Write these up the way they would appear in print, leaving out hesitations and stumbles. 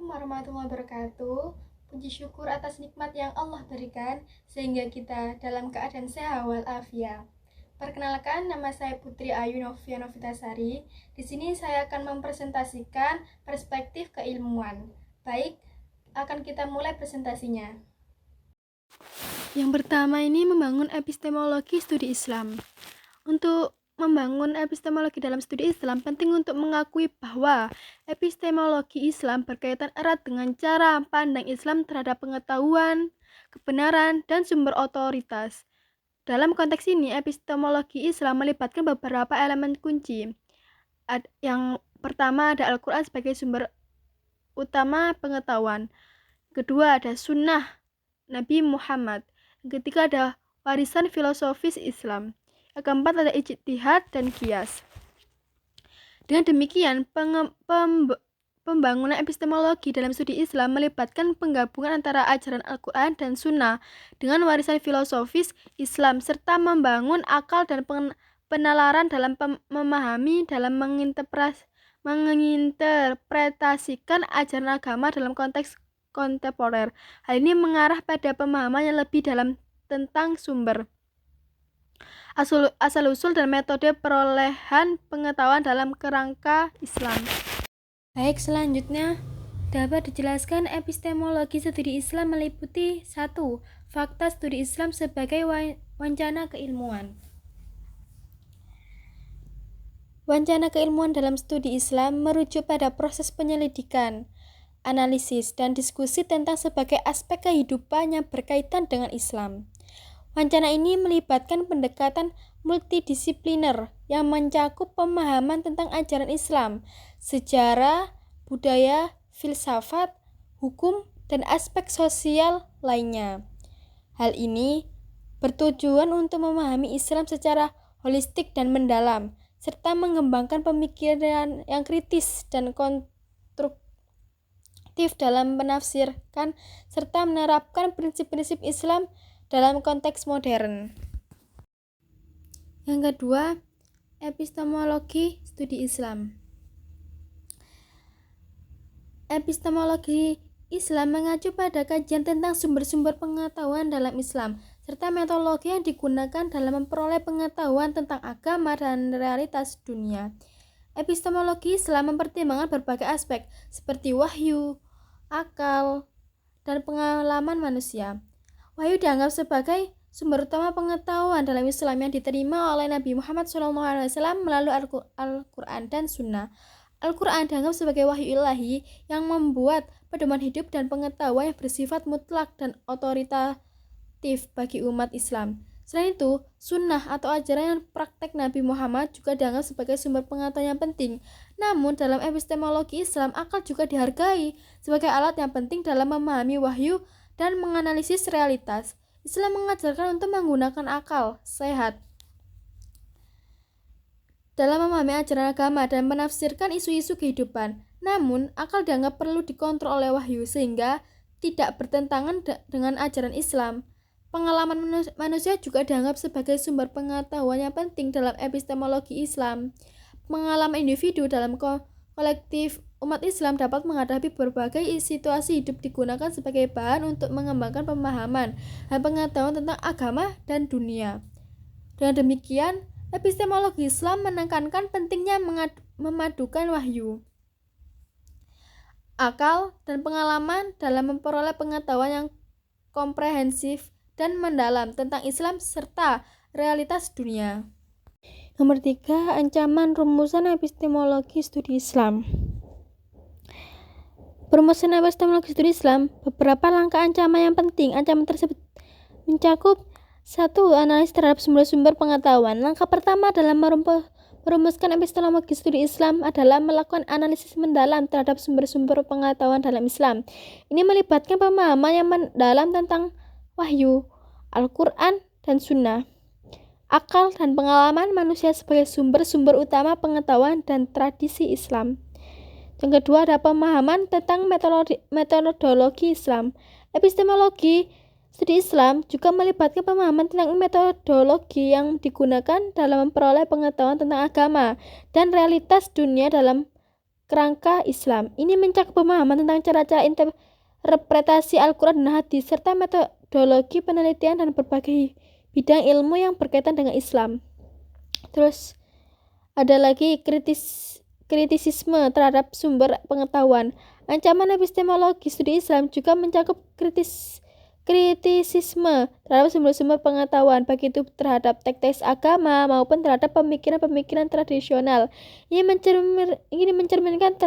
Assalamualaikum warahmatullahi wabarakatuh. Puji syukur atas nikmat yang Allah berikan sehingga kita dalam keadaan sehat walafiat. Perkenalkan, nama saya Putri Ayu Novia Novitasari. Di sini saya akan mempresentasikan perspektif keilmuan. Baik, akan kita mulai presentasinya. Yang pertama ini membangun epistemologi studi Islam. Untuk membangun epistemologi dalam studi Islam, penting untuk mengakui bahwa epistemologi Islam berkaitan erat dengan cara pandang Islam terhadap pengetahuan, kebenaran, dan sumber otoritas. Dalam konteks ini, epistemologi Islam melibatkan beberapa elemen kunci. Yang pertama ada Al-Quran sebagai sumber utama pengetahuan. Kedua ada sunnah Nabi Muhammad. Yang ketiga ada warisan filosofis Islam. Yang keempat ada ijtihad dan qiyas. Dengan demikian, pembangunan epistemologi dalam studi Islam melibatkan penggabungan antara ajaran Al-Quran dan Sunnah dengan warisan filosofis Islam, serta membangun akal dan penalaran dalam memahami dalam menginterpretasikan ajaran agama dalam konteks kontemporer. Hal ini mengarah pada pemahaman yang lebih dalam tentang sumber, asal-usul dan metode perolehan pengetahuan dalam kerangka Islam. Baik, selanjutnya dapat dijelaskan epistemologi studi Islam meliputi 1. Fakta studi Islam sebagai wacana keilmuan. Wacana keilmuan dalam studi Islam merujuk pada proses penyelidikan, analisis, dan diskusi tentang sebagai aspek kehidupan yang berkaitan dengan Islam. Wacana ini melibatkan pendekatan multidisipliner yang mencakup pemahaman tentang ajaran Islam, sejarah, budaya, filsafat, hukum, dan aspek sosial lainnya. Hal ini bertujuan untuk memahami Islam secara holistik dan mendalam, serta mengembangkan pemikiran yang kritis dan konstruktif dalam menafsirkan serta menerapkan prinsip-prinsip Islam dalam konteks modern. Yang kedua, epistemologi studi Islam. Epistemologi Islam mengacu pada kajian tentang sumber-sumber pengetahuan dalam Islam, serta metodologi yang digunakan dalam memperoleh pengetahuan tentang agama dan realitas dunia. Epistemologi Islam mempertimbangkan berbagai aspek, seperti wahyu, akal, dan pengalaman manusia. Wahyu dianggap sebagai sumber utama pengetahuan dalam Islam yang diterima oleh Nabi Muhammad SAW melalui Al-Quran dan Sunnah. Al-Quran dianggap sebagai wahyu ilahi yang membuat pedoman hidup dan pengetahuan yang bersifat mutlak dan otoritatif bagi umat Islam. Selain itu, Sunnah atau ajaran yang praktek Nabi Muhammad juga dianggap sebagai sumber pengetahuan yang penting. Namun, dalam epistemologi Islam, akal juga dihargai sebagai alat yang penting dalam memahami wahyu dan menganalisis realitas. Islam mengajarkan untuk menggunakan akal sehat dalam memahami ajaran agama dan menafsirkan isu-isu kehidupan. Namun, akal dianggap perlu dikontrol oleh wahyu sehingga tidak bertentangan dengan ajaran Islam. Pengalaman manusia juga dianggap sebagai sumber pengetahuan yang penting dalam epistemologi Islam. Pengalaman individu dalam kolektif umat Islam dapat menghadapi berbagai situasi hidup digunakan sebagai bahan untuk mengembangkan pemahaman dan pengetahuan tentang agama dan dunia. Dengan demikian, epistemologi Islam menekankan pentingnya memadukan wahyu, akal, dan pengalaman dalam memperoleh pengetahuan yang komprehensif dan mendalam tentang Islam serta realitas dunia. Nomor 3, ancaman rumusan epistemologi studi Islam. Perumusan epistemologi studi Islam, beberapa langkah ancaman yang penting. Ancaman tersebut mencakup 1. Analisis terhadap sumber-sumber pengetahuan. Langkah pertama dalam merumuskan epistemologi studi Islam adalah melakukan analisis mendalam terhadap sumber-sumber pengetahuan dalam Islam. Ini melibatkan pemahaman yang mendalam tentang wahyu, Al-Quran, dan Sunnah, akal dan pengalaman manusia sebagai sumber-sumber utama pengetahuan dan tradisi Islam. Yang kedua ada pemahaman tentang metodologi Islam. Epistemologi studi Islam juga melibatkan pemahaman tentang metodologi yang digunakan dalam memperoleh pengetahuan tentang agama dan realitas dunia dalam kerangka Islam. Ini mencakup pemahaman tentang cara-cara interpretasi Al-Quran dan hadis, serta metodologi penelitian dan berbagai bidang ilmu yang berkaitan dengan Islam. Terus ada lagi kritisisme terhadap sumber pengetahuan. Ancaman epistemologi studi Islam juga mencakup kritisisme terhadap sumber-sumber pengetahuan, baik itu terhadap teks-teks agama maupun terhadap pemikiran-pemikiran tradisional. Ini mencerminkan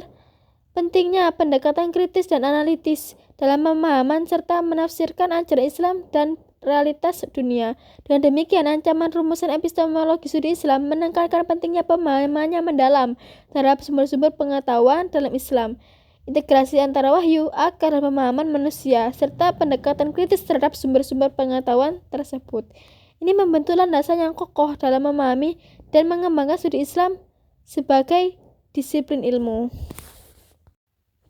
pentingnya pendekatan kritis dan analitis dalam pemahaman serta menafsirkan ajaran Islam dan realitas dunia. Dengan demikian, ancaman rumusan epistemologi studi Islam menekankan pentingnya pemahaman yang mendalam terhadap sumber-sumber pengetahuan dalam Islam, integrasi antara wahyu, akal, dan pemahaman manusia, serta pendekatan kritis terhadap sumber-sumber pengetahuan tersebut. Ini membentuk landasan yang kokoh dalam memahami dan mengembangkan studi Islam sebagai disiplin ilmu.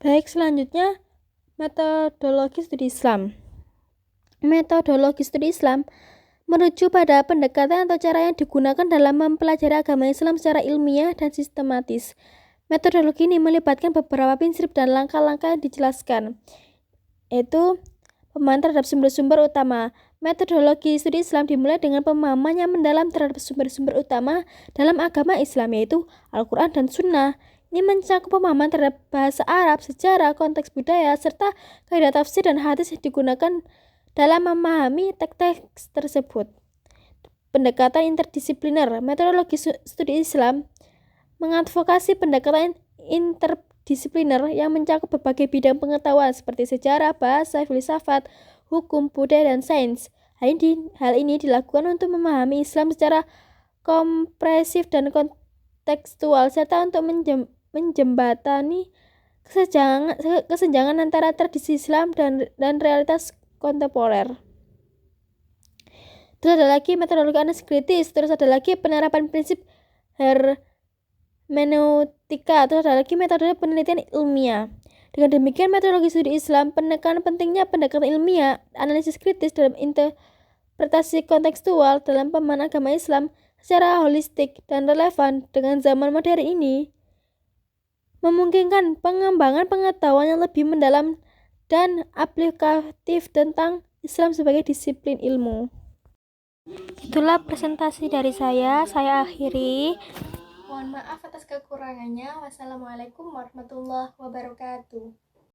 Baik, selanjutnya metodologi studi Islam. Metodologi studi Islam merujuk pada pendekatan atau cara yang digunakan dalam mempelajari agama Islam secara ilmiah dan sistematis. Metodologi ini melibatkan beberapa prinsip dan langkah-langkah yang dijelaskan, yaitu pemahaman terhadap sumber-sumber utama. Metodologi studi Islam dimulai dengan pemahaman yang mendalam terhadap sumber-sumber utama dalam agama Islam, yaitu Al-Quran dan Sunnah. Ini mencakup pemahaman terhadap bahasa Arab, sejarah, konteks budaya, serta kaidah tafsir dan hadis yang digunakan dalam memahami teks-teks tersebut. Pendekatan interdisipliner. Metodologi studi Islam mengadvokasi pendekatan interdisipliner yang mencakup berbagai bidang pengetahuan seperti sejarah, bahasa, filsafat, hukum, budaya, dan sains. Hal ini dilakukan untuk memahami Islam secara komprehensif dan kontekstual, serta untuk menjembatani kesenjangan antara tradisi Islam dan realitas kontemporer. Terus ada lagi metodologi analisis kritis, terus ada lagi penerapan prinsip hermeneutika, terus ada lagi metode penelitian ilmiah. Dengan demikian, metodologi studi Islam penekanan pentingnya pendekatan ilmiah, analisis kritis dalam interpretasi kontekstual dalam pemahaman agama Islam secara holistik dan relevan dengan zaman modern ini, memungkinkan pengembangan pengetahuan yang lebih mendalam dan aplikatif tentang Islam sebagai disiplin ilmu. Itulah presentasi dari saya akhiri. Mohon maaf atas kekurangannya. Wassalamualaikum warahmatullahi wabarakatuh.